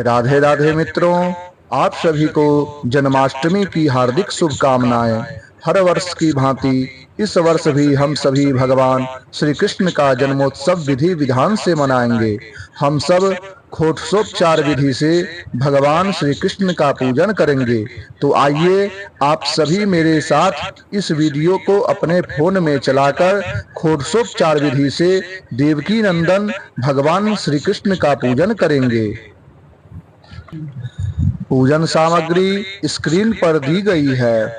राधे राधे मित्रों, आप सभी को जन्माष्टमी की हार्दिक शुभकामनाएं। हर वर्ष की भांति इस वर्ष भी हम सभी भगवान श्री कृष्ण का जन्मोत्सव विधि विधान से मनाएंगे। हम सब खोटोपचार विधि से भगवान श्री कृष्ण का पूजन करेंगे। तो आइए आप सभी मेरे साथ इस वीडियो को अपने फोन में चलाकर खोटोपचार विधि से देवकी नंदन भगवान श्री कृष्ण का पूजन करेंगे। पूजन सामग्री स्क्रीन पर दी गई है।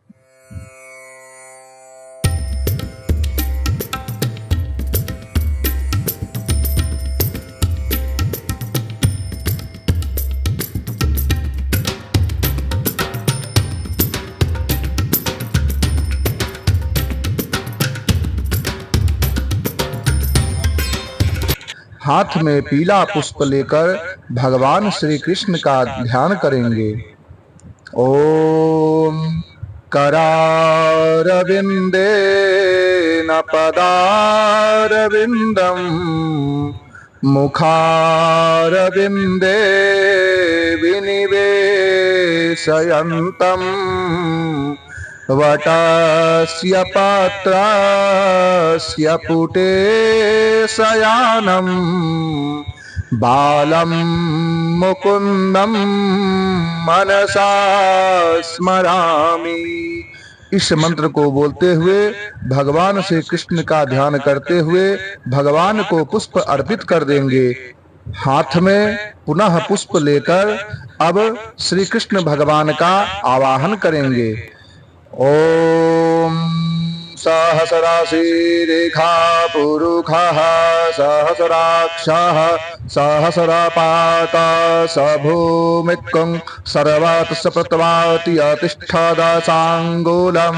हाथ में पीला पुष्प लेकर भगवान श्री कृष्ण का ध्यान करेंगे। ओम करारविंदेन पदारविंदम मुखारविंदे विनिवेशयन्तम् वटस्य पात्रस्य पुटे शयानं बालं मुकुन्दं मनसा स्मरामि। इस मंत्र को बोलते हुए भगवान श्री कृष्ण का ध्यान करते हुए भगवान को पुष्प अर्पित कर देंगे। हाथ में पुनः पुष्प लेकर अब श्री कृष्ण भगवान का आवाहन करेंगे। ओम सहस्राशीरेखा पुरुषः सहस्राक्षः सहस्रपाता सभूमिक्कं सर्वतः प्रतवाति अतिष्ठदसांगुलं।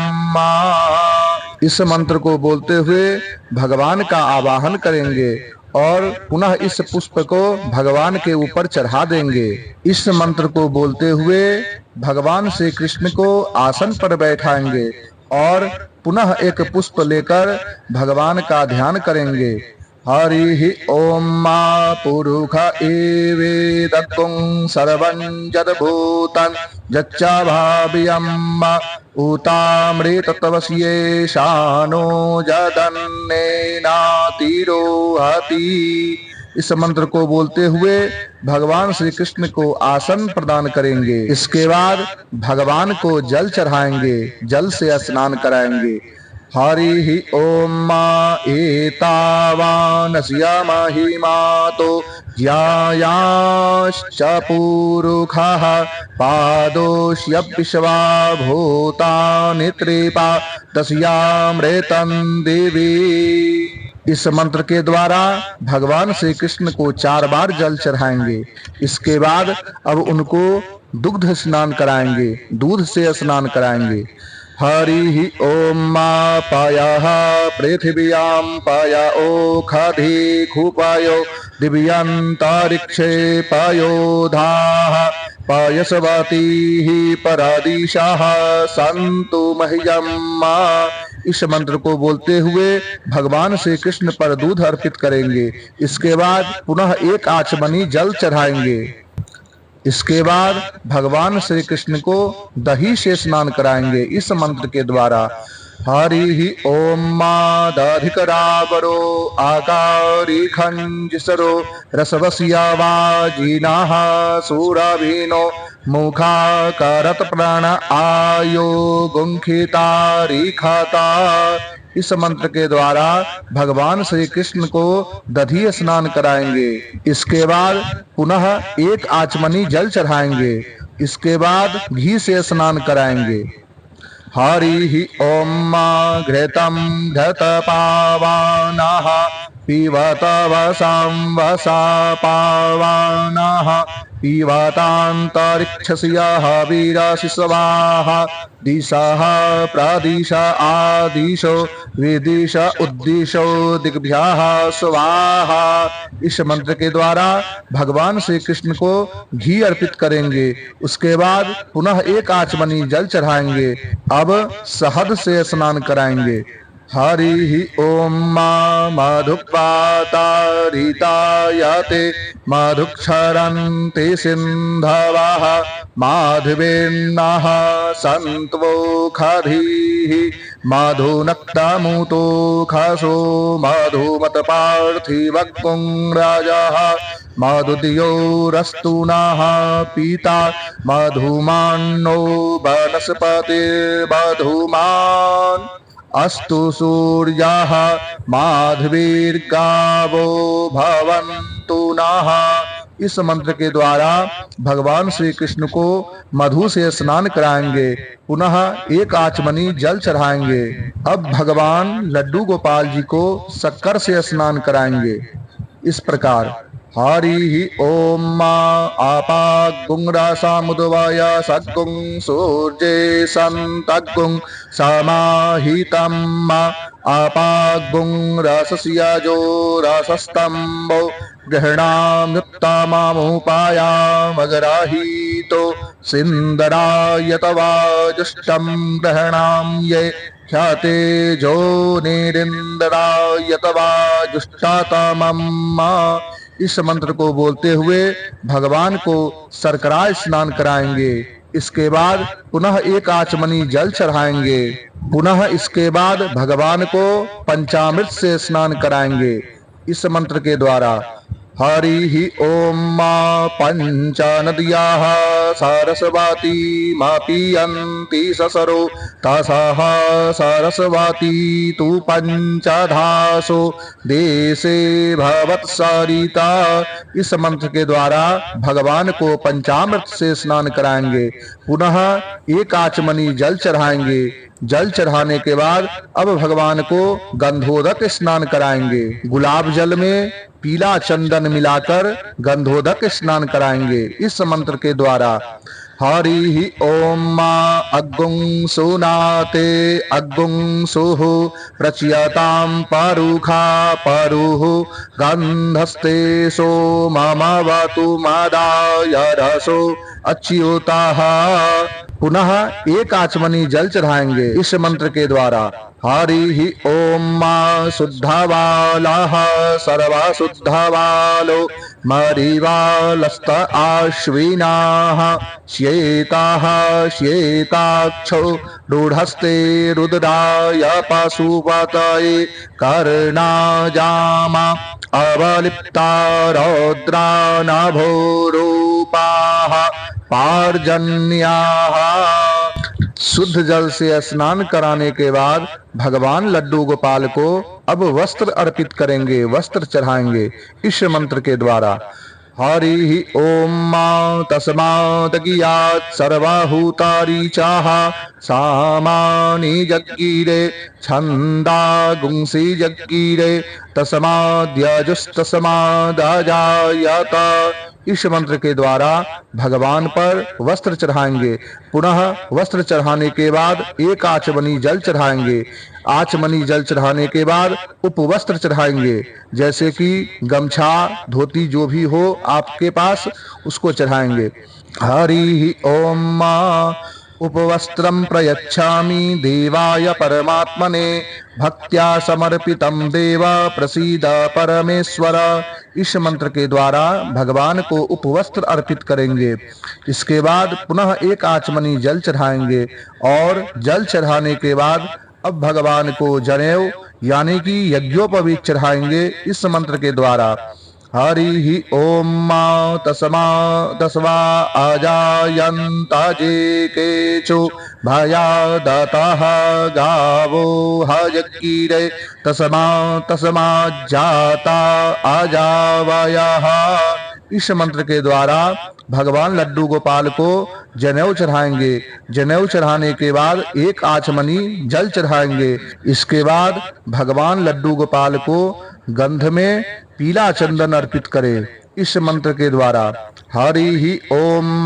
इस मंत्र को बोलते हुए भगवान का आवाहन करेंगे और पुनः इस पुष्प को भगवान के ऊपर चढ़ा देंगे। इस मंत्र को बोलते हुए भगवान श्री कृष्ण को आसन पर बैठाएंगे और पुनः एक पुष्प लेकर भगवान का ध्यान करेंगे। हरि ओम मा पुरुष एवेदत्वं सर्वं जद्भूतं यच्च भाव्यं उतामृतत्वस्येषानो जदन्नेनातिरोहति। इस मंत्र को बोलते हुए भगवान श्री कृष्ण को आसन प्रदान करेंगे। इसके बाद भगवान को जल चढ़ाएंगे, जल से स्नान कराएंगे। हरि ओम मा एतावानस्य महिमातो ज्यायाश्च पुरुषः पादोष्य विश्वा भूतानि त्रिपा तस्यामृतं देवी। इस मंत्र के द्वारा भगवान श्री कृष्ण को 4 बार जल चढ़ाएंगे। इसके बाद अब उनको दुग्ध स्नान कराएंगे, दूध से स्नान कराएंगे। हरि ओम मा पायः पृथिव्यां पाय ओखधि खुपायो दिव्यंतरिक्षे पायोधाः पायसवतीः परादिशाः सन्तु मह्यम्। इस मंत्र को बोलते हुए भगवान श्री कृष्ण पर दूध अर्पित करेंगे। इसके बाद पुनः एक आचमनी जल चढ़ाएंगे। इसके बाद भगवान श्री कृष्ण को दही से स्नान कराएंगे इस मंत्र के द्वारा। हरि ओम मा दधिकरावरो आकारी खंजसरो रसवस्या वाजिनाः सुरभिनो मुखा करत प्राण आयो गुंखिता रिखाता। इस मंत्र के द्वारा भगवान श्री कृष्ण को दधी स्नान कराएंगे। इसके बाद पुनः एक आचमनी जल चढ़ाएंगे। इसके बाद घी से स्नान कराएंगे। हरि ओम मा घृतं घृतपावनः पिबत वसं वसा पावनः पिबतान्तरिक्षस्य वीरशिशवाः दिशः प्रदिश आदिशो विदिश उद्दिशो दिग्भ्यः स्वाहा। इस मंत्र के द्वारा भगवान श्री कृष्ण को घी अर्पित करेंगे। उसके बाद पुनः एक आचमनी जल चढ़ाएंगे। अब शहद से स्नान कराएंगे। हरि ओम मधुक्वातारितायते मधुक्षरन्ति सिन्धवः माधवेन्नः सन्त्वोखधीः मधुनक्तमुतो खसो मधुमत्पार्थिवपुङ्राजः मधुदियोरस्तु नः पीता मधुमान्नो वनस्पतिर्मधुमान् अस्तु सूर्यः माधवीर्गावो भवन्तु नः। इस मंत्र के द्वारा भगवान श्री कृष्ण को मधु से स्नान कराएंगे, पुनः एक आचमनी जल चढ़ाएंगे। अब भगवान लड्डू गोपाल जी को शक्कर से स्नान कराएंगे। इस प्रकार हरि ओम आपागुंरासामुद्वय सद्गुं सूर्ये संतगुं समाहितं आपागुं रसस्यजो रसस्तंभो गृह्णाम्युत्तममुपायामग्राहीतो सिन्दरायतवाजुष्टं गृह्णां ये ख्याते जो निरिंदरायतवाजुष्टातमम्। इस मंत्र को बोलते हुए भगवान को शर्करा स्नान कराएंगे। इसके बाद पुनः एक आचमनी जल चढ़ाएंगे। पुनः इसके बाद भगवान को पंचामृत से स्नान कराएंगे। इस मंत्र के द्वारा हरि ओम पंच नद्याः सरस्वती पीयन्ति ससरो तसः सरस्वती तु पंचधासो देशे भवत्सरिता। इस मंत्र के द्वारा भगवान को पंचामृत से स्नान कराएंगे। पुनः एक आचमनी जल चढ़ाएंगे। जल चढ़ाने के बाद अब भगवान को गंधोदक स्नान कराएंगे। गुलाब जल में पीला चंदन मिलाकर गंधोदक स्नान कराएंगे। इस मंत्र के द्वारा हरि ओम अग्गुं सुनाते अग्गुं सुहु प्रचयतां परुखा परुः गंधस्ते सो ममवतु मदाय रसो अच्युतः। पुनः एक आचमनी जल चढ़ाएंगे। इस मंत्र के द्वारा हरि ओम शुद्धवालः सर्वा शुद्धवालो मरीवालस्त आश्विनाः श्वेताः श्वेताक्षो रूढस्ते रुद्राय पशुपतये कर्णाजामा अवलिप्ता रौद्रा नभोरूपाः पार्जन्याः। शुद्ध जल से स्नान कराने के बाद भगवान लड्डू गोपाल को अब वस्त्र अर्पित करेंगे, वस्त्र चढ़ाएंगे। इस मंत्र के द्वारा हरि ओम तस्मादगियात् सर्वभूतानि चाह सामानि जग्गीरे छंदा गुंसी जग्गीरे तस्माद्यजुस्तस्मादजायत। इस मंत्र के द्वारा भगवान पर वस्त्र चढ़ाएंगे। पुनः वस्त्र चढ़ाने के बाद एक आचमनी जल चढ़ाएंगे। आचमनी जल चढ़ाने के बाद उपवस्त्र चढ़ाएंगे, जैसे कि गमछा धोती जो भी हो आपके पास उसको चढ़ाएंगे। हरि ओम उपवस्त्रं प्रयच्छामि देवाय परमात्मने भक्त्या समर्पितं देव प्रसीद परमेश्वर। इस मंत्र के द्वारा भगवान को उपवस्त्र अर्पित करेंगे। इसके बाद पुनः एक आचमनी जल चढ़ाएंगे और जल चढ़ाने के बाद अब भगवान को जनेऊ यानी कि यज्ञोपवीत चढ़ाएंगे। इस मंत्र के द्वारा हरि ओम तस्वा अजायन्त जे केचो भयादतः गावो हजकीरे तस्मा जाता अजावयः। इस मंत्र के द्वारा भगवान लड्डू गोपाल को जनेऊ चढ़ाएंगे। जनेऊ चढ़ाने के बाद एक आचमनी जल चढ़ाएंगे। इसके बाद भगवान लड्डू गोपाल को गंध में पीला चंदन अर्पित करें। इस मंत्र के द्वारा हरि ओम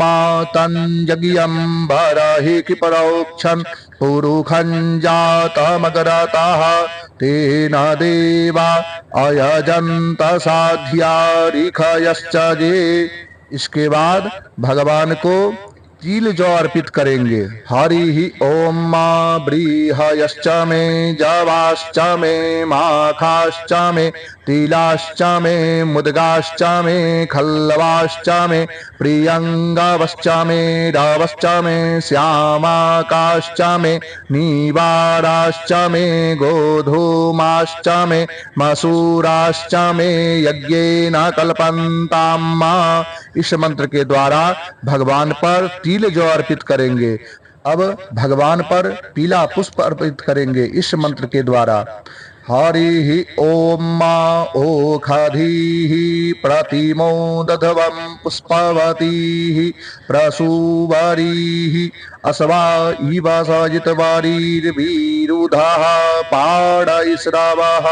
तंजगियं बरहि किपरोक्षन् पुरुखं जातमगरतः तेन देवा अयजन्त साध्या ऋखयश्च जे। इसके बाद भगवान को तिल जौ अर्पित करेंगे। हरि ओम मा ब्रीहयश्च मे जवाश्च मे माखाश्च मे तिलाश्च मे मुद्गाश्च मे खल्लवाश्च मे प्रियंगावश्च मे रावश्च मे श्यामाकाश्च मे नीवाराश्च मे गोधूमाश्च मे मसूराश्च मे यज्ञेन कल्पन्ताम्मा। इस मंत्र के द्वारा भगवान पर तिल जौ अर्पित करेंगे। अब भगवान पर पीला पुष्प अर्पित करेंगे इस मंत्र के द्वारा। हरि ओम मा ओखधि प्रतिमोदध्वं पुष्पवती प्रसूवरी अस्वा इव सजितवारीर्वीरुधः पाडैस्रवः।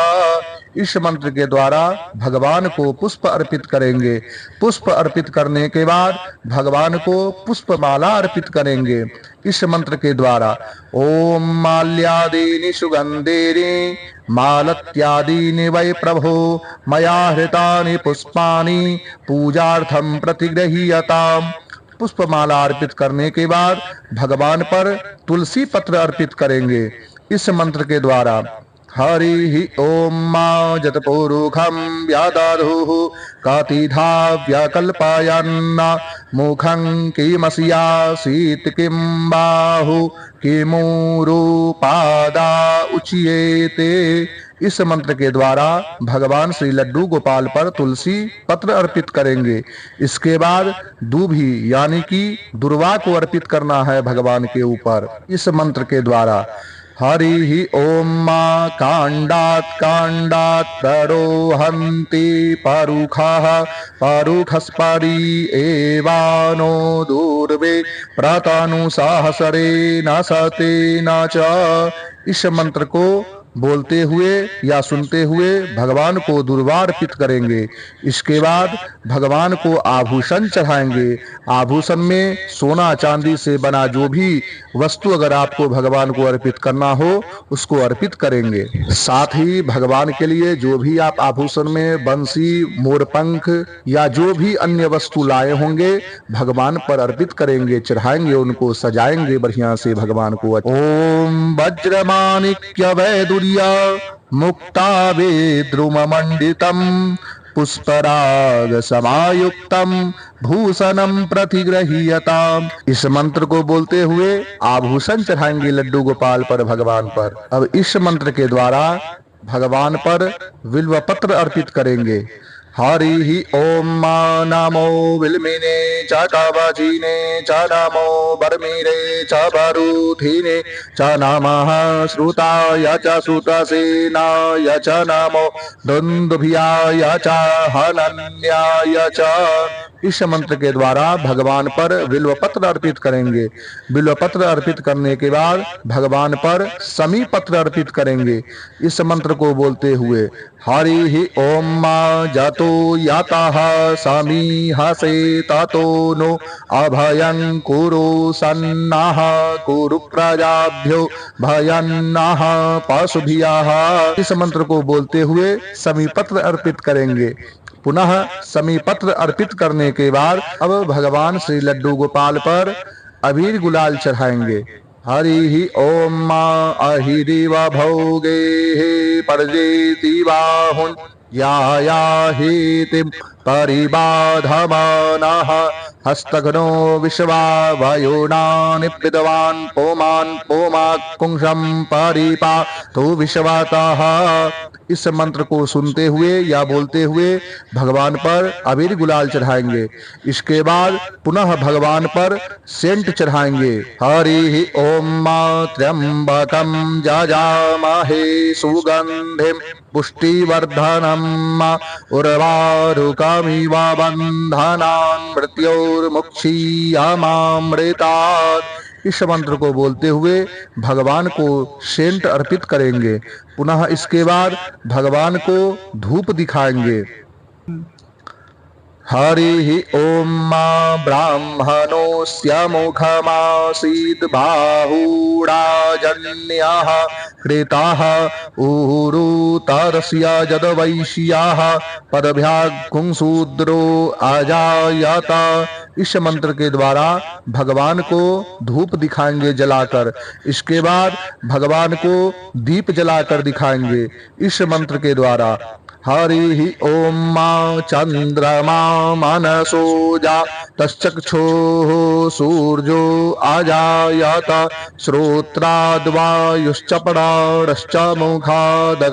इस मंत्र के द्वारा भगवान को पुष्प अर्पित करेंगे। पुष्प अर्पित करने के बाद भगवान को पुष्पमाला अर्पित करेंगे इस मंत्र के द्वारा। ओम माल्यादीनि सुगंधेनि मालत्यादीनि वै प्रभो मया हृतानि पुष्पानि पूजार्थं प्रतिगृह्यताम्। पुष्पमाला अर्पित करने के बाद भगवान पर तुलसी पत्र अर्पित करेंगे इस मंत्र के द्वारा। हरि ओम मा जतपूरुखं व्यादाधुः कातिधा व्याकल्पयन् मुखं किमस्यासीत् किं बाहु किमूरुपादा उच्येते। इस मंत्र के द्वारा भगवान श्री लड्डू गोपाल पर तुलसी पत्र अर्पित करेंगे। इसके बाद दूभी यानी कि दुर्वा को अर्पित करना है भगवान के ऊपर इस मंत्र के द्वारा। हरि ओम मा कांडात् कांडात् प्ररोहन्ति परुखः परुखस्परि एवानो दूर्वे प्रतनुसहस्रेण सतेन च। इस मंत्र को बोलते हुए या सुनते हुए भगवान को दुर्वा अर्पित करेंगे। इसके बाद भगवान को आभूषण चढ़ाएंगे। आभूषण में सोना चांदी से बना जो भी वस्तु अगर आपको भगवान को अर्पित करना हो उसको अर्पित करेंगे। साथ ही भगवान के लिए जो भी आप आभूषण में बंसी मोरपंख या जो भी अन्य वस्तु लाए होंगे भगवान पर अर्पित करेंगे, चढ़ाएंगे, उनको सजाएंगे बढ़िया से भगवान को। ओम वज्रमाणिक्य वैदुर्य मुक्ता वेद्रुममंडितम पुष्पराग समायुक्तम भूषणम प्रतिगृह्यताम्। इस मंत्र को बोलते हुए आभूषण चढ़ाएंगे लड्डू गोपाल पर भगवान पर। अब इस मंत्र के द्वारा भगवान पर बिल्व पत्र अर्पित करेंगे। हरि ओम मा नमो विल्मिने च कवचिने च नमो बर्मिरे च बरूथिने च नमः श्रुताय च श्रुतसेनाय च नमो दुन्दुभियाय च हनन्याय च। इस मंत्र के द्वारा भगवान पर बिल्व पत्र अर्पित करेंगे। बिल्व पत्र अर्पित करने के बाद भगवान पर समी पत्र अर्पित करेंगे इस मंत्र को बोलते हुए। हरि ओम मा जातो याताः समीहसे ततो नो अभयं कुरु सन्नाः कुरु प्रजाभ्यो भयन्नाः पशुभ्यः। इस मंत्र को बोलते हुए समी पत्र अर्पित करेंगे। पुनः समी पत्र अर्पित करने के बाद अब भगवान श्री लड्डू गोपाल पर अबीर गुलाल चढ़ाएंगे। हरि ओम मा अहिरिव भोगे परजेति बाहुन यायाहेतिं परिबाधमानः हस्तघ्नो विश्वा वयोनानि विद्वान् पोमान् पोमाकुंशं परिपातु विश्वतः। इस मंत्र को सुनते हुए या बोलते हुए भगवान पर अबीर गुलाल चढ़ाएंगे। इसके बाद पुनः भगवान पर सेंट चढ़ाएंगे। हरि ओम मा त्र्यंबकं जजामहे सुगंधिं पुष्टिवर्धनम् उर्वारुकमिव बन्धनान् मृत्योर्मुक्षीयमामृतात्। इस मंत्र को बोलते हुए भगवान को सेंट अर्पित करेंगे। पुनः इसके बाद भगवान को धूप दिखाएंगे। हरि ओम मा ब्राह्मणोऽस्य मुखमासीत् बाहुराजन्यः कृताः ऊरुतरस्य यद्वैश्याः पदभ्यागुंशूद्रो अजायत इस मंत्र के द्वारा भगवान को धूप दिखाएंगे जलाकर। इसके बाद भगवान को दीप जलाकर दिखाएंगे इस मंत्र के द्वारा। हरि ओम मा चंद्रमा मनसो जातश्चक्षुः सूर्यो आजायत श्रोत्राद्वायुश्च प्राणश्च मुखादग्निराजायत।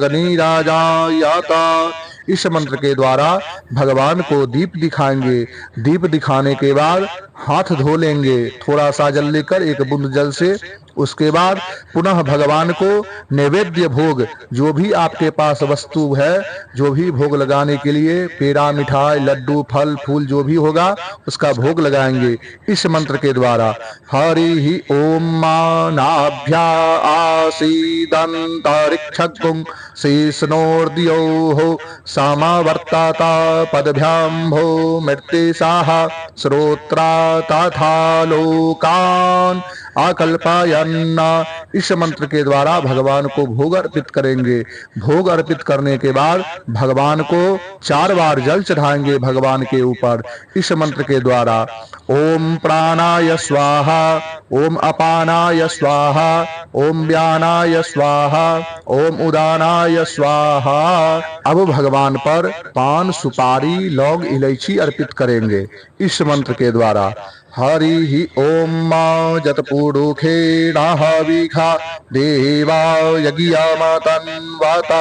इस मंत्र के द्वारा भगवान को दीप दिखाएंगे। दीप दिखाने के बाद हाथ धो लेंगे थोड़ा सा जल लेकर, एक बूंद जल से। उसके बाद पुनः भगवान को नैवेद्य भोग, जो भी आपके पास वस्तु है, जो भी भोग लगाने के लिए, पेड़ा, मिठाई, लड्डू, फल फूल जो भी होगा उसका भोग लगाएंगे इस मंत्र के द्वारा। हरि ओम मानाभ्या आसीदंतरिक्षगुं शेषनोर्दियोः समावर्तता पदभ्याम्भो मृत्तिसाः श्रोत्रा तथा लोकान् आकल्पयन्ना। इस मंत्र के द्वारा भगवान को भोग अर्पित करेंगे। भोग अर्पित करने के बाद भगवान को 4 बार जल चढ़ाएंगे भगवान के ऊपर इस मंत्र के द्वारा। ओम प्राणाय स्वाहा, ओम अपानाय स्वाहा, ओम व्यानाय स्वाहा, ओम उदानाय स्वाहा। अब भगवान पर पान, सुपारी, लौंग, इलायची अर्पित करेंगे इस मंत्र के द्वारा। हरि ओम मा जतपुरुखेणाहविखा देवा यज्ञमतन्वत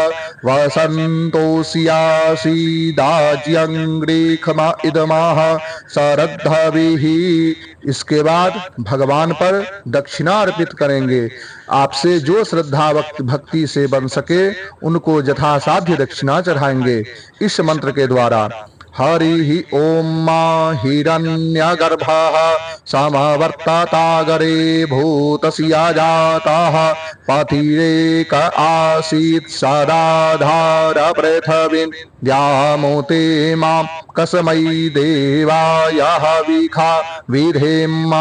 वसन्तोषियासीदाज्यङ्ग्रेखमा इदमाह सरद्धभिः। इसके बाद भगवान पर दक्षिणा अर्पित करेंगे। आपसे जो श्रद्धा भक्ति से बन सके उनको यथासाध्य दक्षिणा चढ़ाएंगे इस मंत्र के द्वारा। हरि ओम मा हिरण्यगर्भः समवर्ततागरे भूतस्य जातः पतिरेक आसीत् सदाधार पृथिवीं द्यामोते मां कसमै देवाय हविखा विधेम।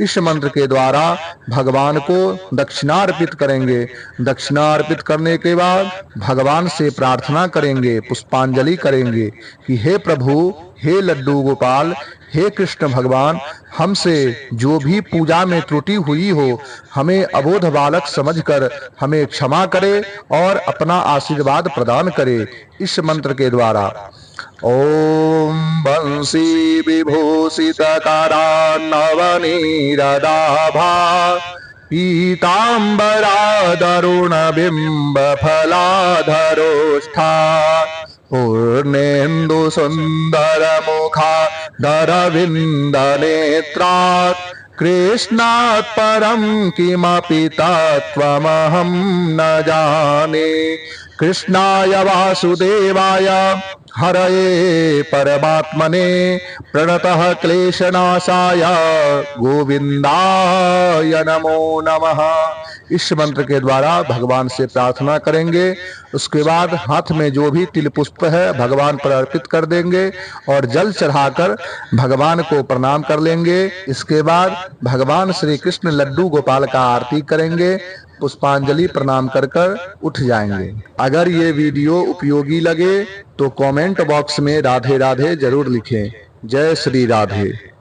इस मंत्र के द्वारा भगवान को दक्षिणा अर्पित करेंगे। दक्षिणा अर्पित करने के बाद भगवान से प्रार्थना करेंगे, पुष्पांजलि करेंगे कि हे प्रभु, हे लड्डू गोपाल, हे कृष्ण भगवान, हमसे जो भी पूजा में त्रुटि हुई हो हमें अबोध बालक समझकर हमें क्षमा करे और अपना आशीर्वाद प्रदान करे इस मंत्र के द्वारा। ओम बंसी विभूषित करान्नवनीरदाभा पीताम्बरादरुण बिंब फलाधरोष्ठा पूर्णेन्दु सुंदर मुखा दरविंद नेत्रात् कृष्णात् परं किमपि तत्त्वमहं न जाने। कृष्णाय वासुदेवाय हरये परमात्मने प्रणतः क्लेशनाशाय गोविंदाय नमो नमः। इस मंत्र के द्वारा भगवान से प्रार्थना करेंगे। उसके बाद हाथ में जो भी तिल पुष्प है भगवान पर अर्पित कर देंगे और जल चढ़ाकर भगवान को प्रणाम कर लेंगे। इसके बाद भगवान श्री कृष्ण लड्डू गोपाल का आरती करेंगे, पुष्पांजलि प्रणाम कर उठ जाएंगे। अगर ये वीडियो उपयोगी लगे तो कमेंट बॉक्स में राधे राधे जरूर लिखें। जय श्री राधे।